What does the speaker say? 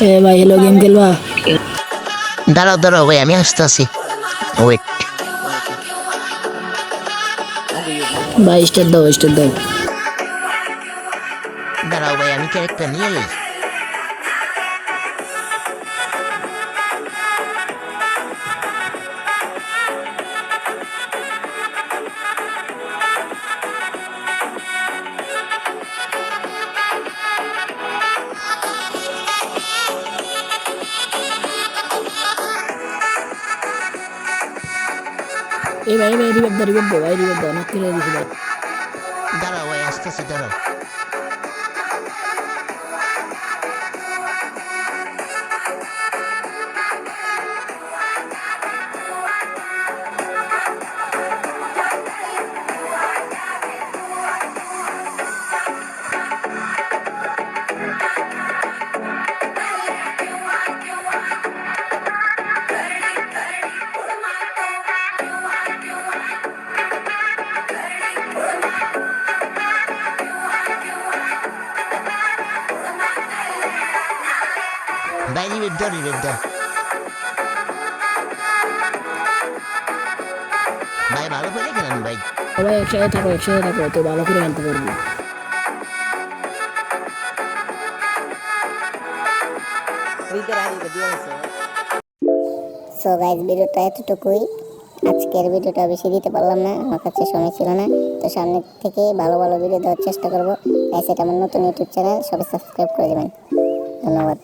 এ ভাই hello game খেলবা? দাঁড়াও দাঁড়াও ভাই, আমি আসতেছি, ওয়েট। ভাই স্টার্ট দাও স্টার্ট দাও। দাঁড়াও ভাই, আমি ক্যারেক্টার নিয়ে লই। এ ভাই ভাই রিভাইভ দাও ভাই, রিভাইভ দাও, নক করে দিছি ভাই। দাঁড়াও ভাই, আসতেছি, দাঁড়াও। ভাই রিভেট দাও, রিভেট দাও ভাই, ভালো করে খেলেন ভাই। সবাই একসাথে থাকো, একসাথে থাকো, তো ভালো করে খেলতে পারবো। সো গাইজ, ভিডিওটা এতটুকুই। আজকের ভিডিওটা বেশি দিতে পারলাম না, আমার কাছে সময় ছিল না। তো সামনে থেকে ভালো ভালো ভিডিও দেওয়ার চেষ্টা করবো। গাইজ, এটা আমার নতুন ইউটিউব চ্যানেল, সবাই সাবস্ক্রাইব করে দেবেন। ধন্যবাদ।